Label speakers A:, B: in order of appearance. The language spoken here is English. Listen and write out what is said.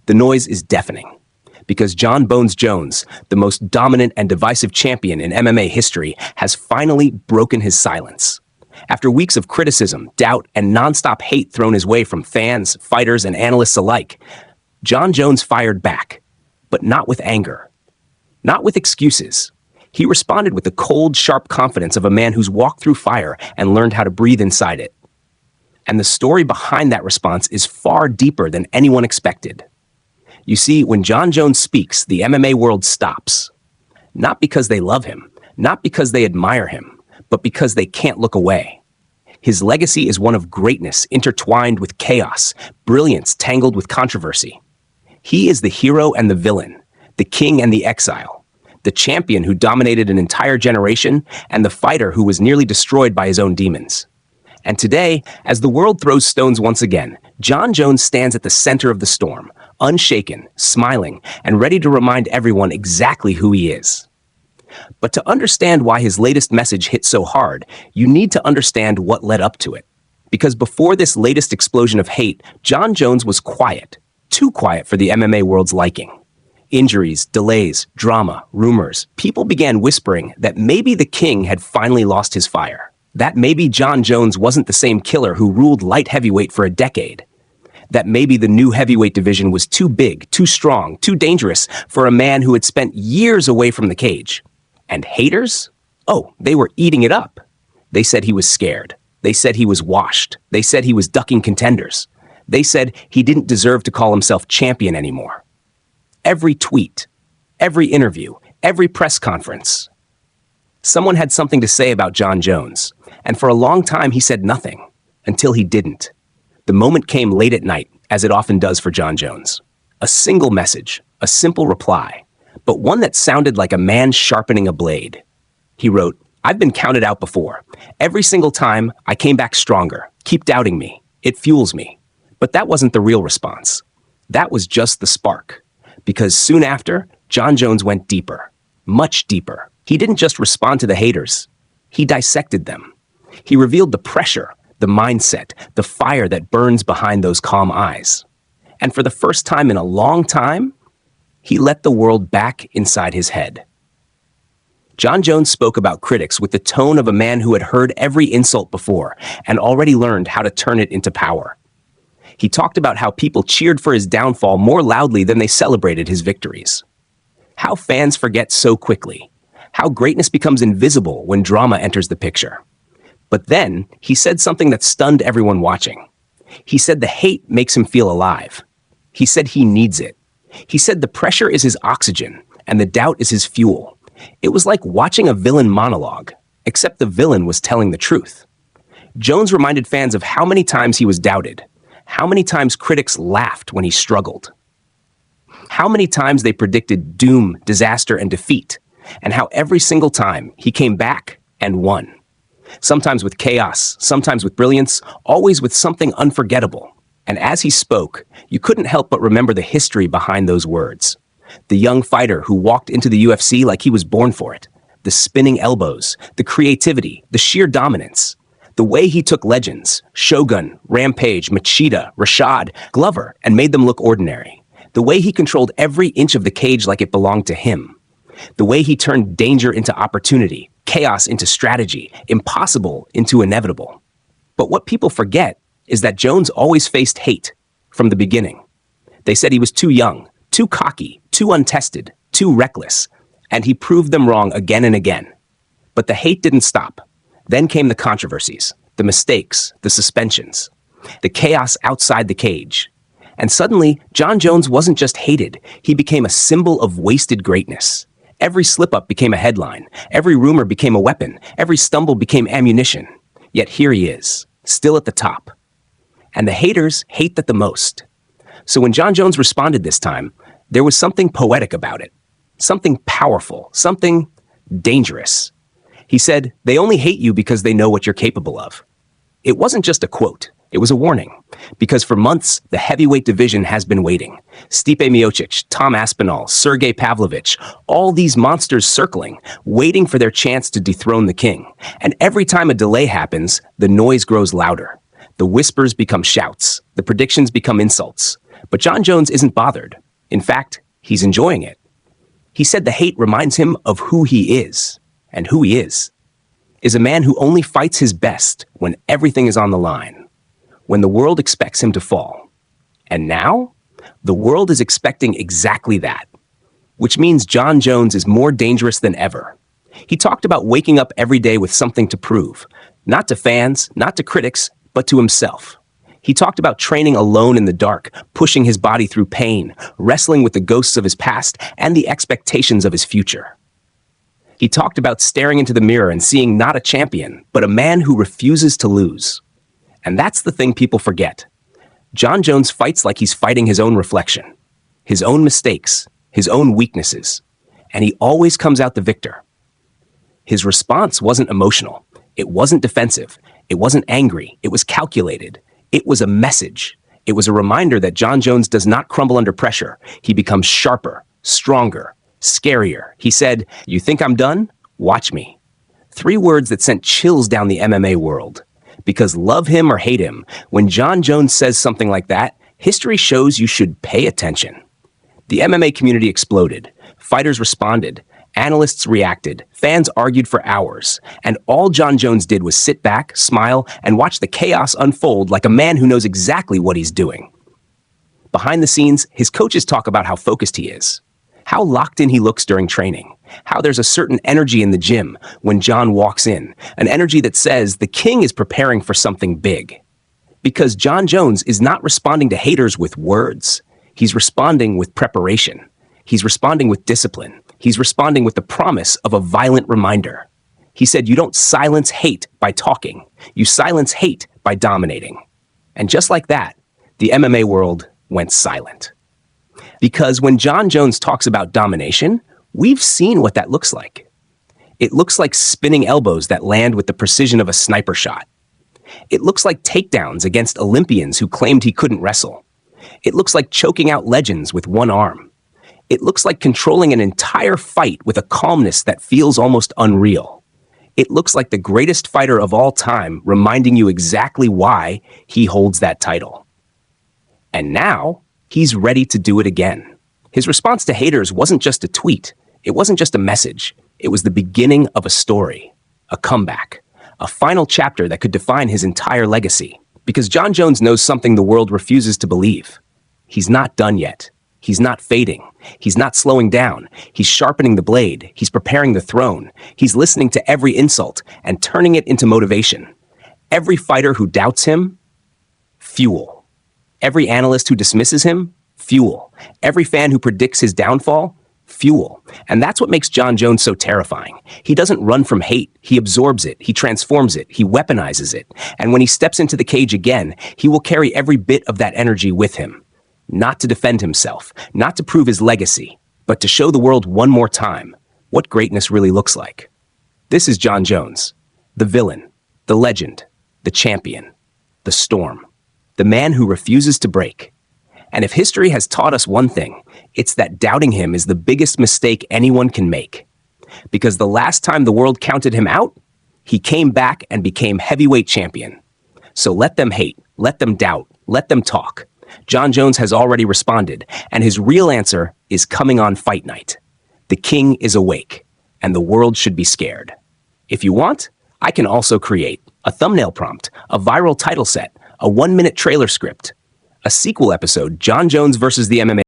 A: The noise is deafening. Because Jon Bones Jones, the most dominant and divisive champion in MMA history, has finally broken his silence. After weeks of criticism, doubt, and nonstop hate thrown his way from fans, fighters, and analysts alike, Jon Jones fired back, but not with anger, not with excuses. He responded with the cold, sharp confidence of a man who's walked through fire and learned how to breathe inside it. And the story behind that response is far deeper than anyone expected. You see, when Jon Jones speaks, the MMA world stops. Not because they love him, not because they admire him, but because they can't look away. His legacy is one of greatness intertwined with chaos, brilliance tangled with controversy. He is the hero and the villain, the king and the exile, the champion who dominated an entire generation, and the fighter who was nearly destroyed by his own demons. And today, as the world throws stones once again, Jon Jones stands at the center of the storm, unshaken, smiling, and ready to remind everyone exactly who he is. But to understand why his latest message hit so hard, you need to understand what led up to it. Because before this latest explosion of hate, Jon Jones was quiet, too quiet for the MMA world's liking. Injuries, delays, drama, rumors, people began whispering that maybe the king had finally lost his fire. That maybe Jon Jones wasn't the same killer who ruled light heavyweight for a decade. That maybe the new heavyweight division was too big, too strong, too dangerous for a man who had spent years away from the cage. And haters? Oh, they were eating it up. They said he was scared. They said he was washed. They said he was ducking contenders. They said he didn't deserve to call himself champion anymore. Every tweet, every interview, every press conference. Someone had something to say about Jon Jones, and for a long time he said nothing, until he didn't. The moment came late at night, as it often does for Jon Jones. A single message, a simple reply, but one that sounded like a man sharpening a blade. He wrote, "I've been counted out before. Every single time, I came back stronger. Keep doubting me. It fuels me." But that wasn't the real response. That was just the spark. Because soon after, Jon Jones went deeper, much deeper. He didn't just respond to the haters. He dissected them. He revealed the pressure, the mindset, the fire that burns behind those calm eyes. And for the first time in a long time, he let the world back inside his head. Jon Jones spoke about critics with the tone of a man who had heard every insult before and already learned how to turn it into power. He talked about how people cheered for his downfall more loudly than they celebrated his victories. How fans forget so quickly. How greatness becomes invisible when drama enters the picture. But then, he said something that stunned everyone watching. He said the hate makes him feel alive. He said he needs it. He said the pressure is his oxygen, and the doubt is his fuel. It was like watching a villain monologue, except the villain was telling the truth. Jones reminded fans of how many times he was doubted, how many times critics laughed when he struggled, how many times they predicted doom, disaster, and defeat, and how every single time he came back and won. Sometimes with chaos, sometimes with brilliance, always with something unforgettable. And as he spoke, you couldn't help but remember the history behind those words. The young fighter who walked into the UFC like he was born for it. The spinning elbows, the creativity, the sheer dominance. The way he took legends, Shogun, Rampage, Machida, Rashad, Glover, and made them look ordinary. The way he controlled every inch of the cage like it belonged to him. The way he turned danger into opportunity, chaos into strategy, impossible into inevitable. But what people forget is that Jones always faced hate from the beginning. They said he was too young, too cocky, too untested, too reckless, and he proved them wrong again and again. But the hate didn't stop. Then came the controversies, the mistakes, the suspensions, the chaos outside the cage. And suddenly, Jon Jones wasn't just hated, he became a symbol of wasted greatness. Every slip-up became a headline, every rumor became a weapon, every stumble became ammunition. Yet here he is, still at the top. And the haters hate that the most. So when Jon Jones responded this time, there was something poetic about it, something powerful, something dangerous. He said, "They only hate you because they know what you're capable of." It wasn't just a quote, it was a warning. Because for months, the heavyweight division has been waiting. Stipe Miocic, Tom Aspinall, Sergey Pavlovich, all these monsters circling, waiting for their chance to dethrone the king. And every time a delay happens, the noise grows louder. The whispers become shouts. The predictions become insults. But Jon Jones isn't bothered. In fact, he's enjoying it. He said the hate reminds him of who he is, and who he is a man who only fights his best when everything is on the line, when the world expects him to fall. And now, the world is expecting exactly that, which means Jon Jones is more dangerous than ever. He talked about waking up every day with something to prove, not to fans, not to critics, but to himself. He talked about training alone in the dark, pushing his body through pain, wrestling with the ghosts of his past and the expectations of his future. He talked about staring into the mirror and seeing not a champion, but a man who refuses to lose. And that's the thing people forget. Jon Jones fights like he's fighting his own reflection, his own mistakes, his own weaknesses, and he always comes out the victor. His response wasn't emotional. It wasn't defensive. It wasn't angry. It was calculated. It was a message. It was a reminder that Jon Jones does not crumble under pressure. He becomes sharper, stronger, scarier. He said, "You think I'm done? Watch me." 3 words that sent chills down the MMA world. Because love him or hate him, when Jon Jones says something like that, history shows you should pay attention. The MMA community exploded. Fighters responded. Analysts reacted. Fans argued for hours. And all Jon Jones did was sit back, smile, and watch the chaos unfold like a man who knows exactly what he's doing. Behind the scenes, his coaches talk about how focused he is, how locked in he looks during training, how there's a certain energy in the gym when Jon walks in, an energy that says the king is preparing for something big. Because Jon Jones is not responding to haters with words. He's responding with preparation. He's responding with discipline. He's responding with the promise of a violent reminder. He said, "You don't silence hate by talking. You silence hate by dominating." And just like that, the MMA world went silent. Because when Jon Jones talks about domination, we've seen what that looks like. It looks like spinning elbows that land with the precision of a sniper shot. It looks like takedowns against Olympians who claimed he couldn't wrestle. It looks like choking out legends with one arm. It looks like controlling an entire fight with a calmness that feels almost unreal. It looks like the greatest fighter of all time reminding you exactly why he holds that title. And now, he's ready to do it again. His response to haters wasn't just a tweet. It wasn't just a message. It was the beginning of a story, a comeback, a final chapter that could define his entire legacy. Because Jon Jones knows something the world refuses to believe. He's not done yet. He's not fading. He's not slowing down. He's sharpening the blade. He's preparing the throne. He's listening to every insult and turning it into motivation. Every fighter who doubts him, fuel. Every analyst who dismisses him, fuel. Every fan who predicts his downfall, fuel. And that's what makes Jon Jones so terrifying. He doesn't run from hate. He absorbs it. He transforms it. He weaponizes it. And when he steps into the cage again, he will carry every bit of that energy with him. Not to defend himself, not to prove his legacy, but to show the world one more time what greatness really looks like. This is Jon Jones, the villain, the legend, the champion, the storm, the man who refuses to break. And if history has taught us one thing, it's that doubting him is the biggest mistake anyone can make. Because the last time the world counted him out, he came back and became heavyweight champion. So let them hate, let them doubt, let them talk. Jon Jones has already responded, and his real answer is coming on fight night. The king is awake, and the world should be scared. If you want, I can also create a thumbnail prompt, a viral title set, a 1-minute trailer script, a sequel episode, Jon Jones versus the MMA